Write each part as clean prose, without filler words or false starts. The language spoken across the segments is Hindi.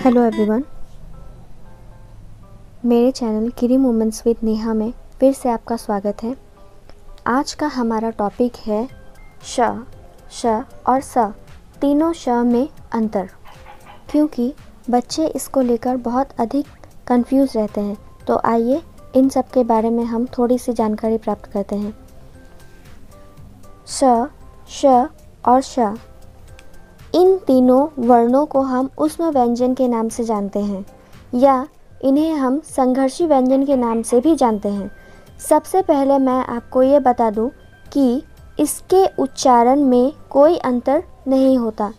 हेलो एवरीवन, मेरे चैनल किरी मोमेंट्स विद नेहा में फिर से आपका स्वागत है। आज का हमारा टॉपिक है श और स तीनों श में अंतर, क्योंकि बच्चे इसको लेकर बहुत अधिक कंफ्यूज रहते हैं। तो आइए इन सब के बारे में हम थोड़ी सी जानकारी प्राप्त करते हैं। श और श इन तीनों वर्णों को हम ऊष्म व्यंजन के नाम से जानते हैं या इन्हें हम संघर्षी व्यंजन के नाम से भी जानते हैं। सबसे पहले मैं आपको ये बता दूं कि इसके उच्चारण में कोई अंतर नहीं होता।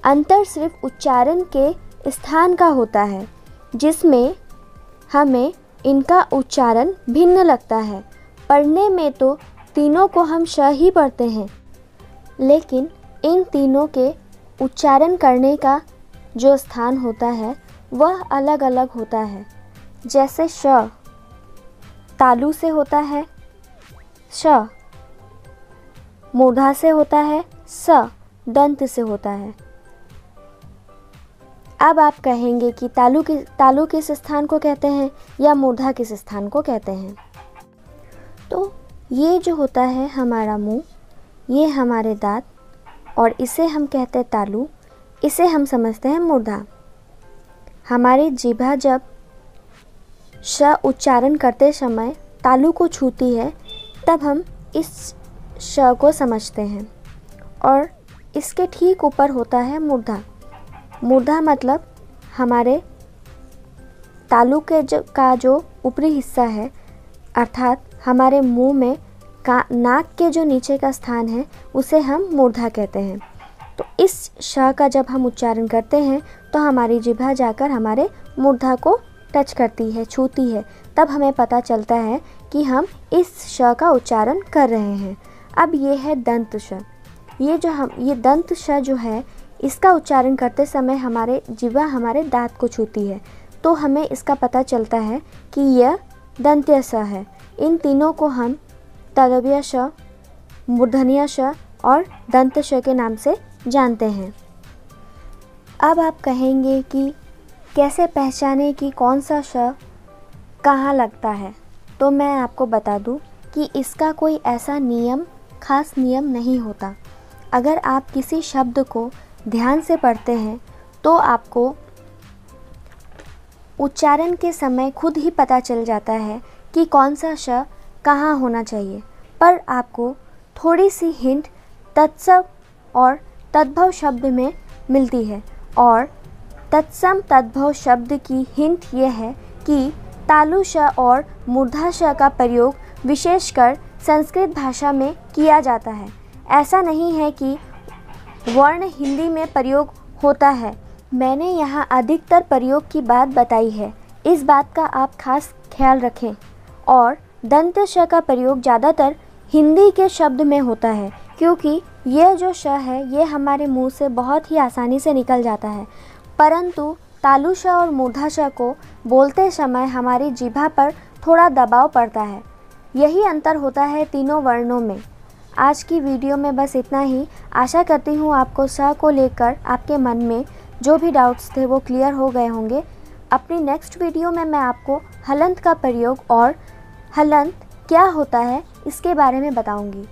अंतर सिर्फ उच्चारण के स्थान का होता है, जिसमें हमें इनका उच्चारण भिन्न लगता है। पढ़ने में तो तीनों को हम श ही पढ़ते हैं, लेकिन इन तीनों के उच्चारण करने का जो स्थान होता है वह अलग अलग होता है। जैसे श तालु से होता है, श मूर्धा से होता है, स दंत से होता है। अब आप कहेंगे कि तालु किस स्थान को कहते हैं या मूर्धा किस स्थान को कहते हैं। तो ये जो होता है हमारा मुंह, ये हमारे दांत, और इसे हम कहते हैं तालु, इसे हम समझते हैं मूर्धा। हमारी जिह्वा जब श उच्चारण करते समय तालु को छूती है, तब हम इस श को समझते हैं। और इसके ठीक ऊपर होता है मूर्धा। मूर्धा मतलब हमारे तालु का जो ऊपरी हिस्सा है, अर्थात हमारे मुंह में नाक के जो नीचे का स्थान है उसे हम मूर्धा कहते हैं। तो इस श का जब हम उच्चारण करते हैं तो हमारी जिह्वा जाकर हमारे मूर्धा को टच करती है, छूती है, तब हमें पता चलता है कि हम इस श का उच्चारण कर रहे हैं। अब ये है दंत श। ये दंत श जो है, इसका उच्चारण करते समय हमारे जिह्वा हमारे दांत को छूती है, तो हमें इसका पता चलता है कि यह दंत्य स है। इन तीनों को हम तालव्य श, मूर्धन्य श और दंत श के नाम से जानते हैं। अब आप कहेंगे कि कैसे पहचाने कि कौन सा श कहाँ लगता है। तो मैं आपको बता दूं कि इसका कोई ऐसा खास नियम नहीं होता। अगर आप किसी शब्द को ध्यान से पढ़ते हैं तो आपको उच्चारण के समय खुद ही पता चल जाता है कि कौन सा श कहाँ होना चाहिए। पर आपको थोड़ी सी हिंट तत्सम और तद्भव शब्द में मिलती है, और तत्सम तद्भव शब्द की हिंट यह है कि तालु श और मूर्धा श का प्रयोग विशेषकर संस्कृत भाषा में किया जाता है। ऐसा नहीं है कि वर्ण हिंदी में प्रयोग होता है। मैंने यहाँ अधिकतर प्रयोग की बात बताई है, इस बात का आप खास ख्याल रखें। और दंत श का प्रयोग ज़्यादातर हिंदी के शब्द में होता है, क्योंकि यह जो श है ये हमारे मुंह से बहुत ही आसानी से निकल जाता है। परंतु तालु श और मूर्धा श को बोलते समय हमारी जिह्वा पर थोड़ा दबाव पड़ता है। यही अंतर होता है तीनों वर्णों में। आज की वीडियो में बस इतना ही। आशा करती हूँ आपको श को लेकर आपके मन में जो भी डाउट्स थे वो क्लियर हो गए होंगे। अपनी नेक्स्ट वीडियो में मैं आपको हलंत का प्रयोग और हलंत क्या होता है इसके बारे में बताऊंगी।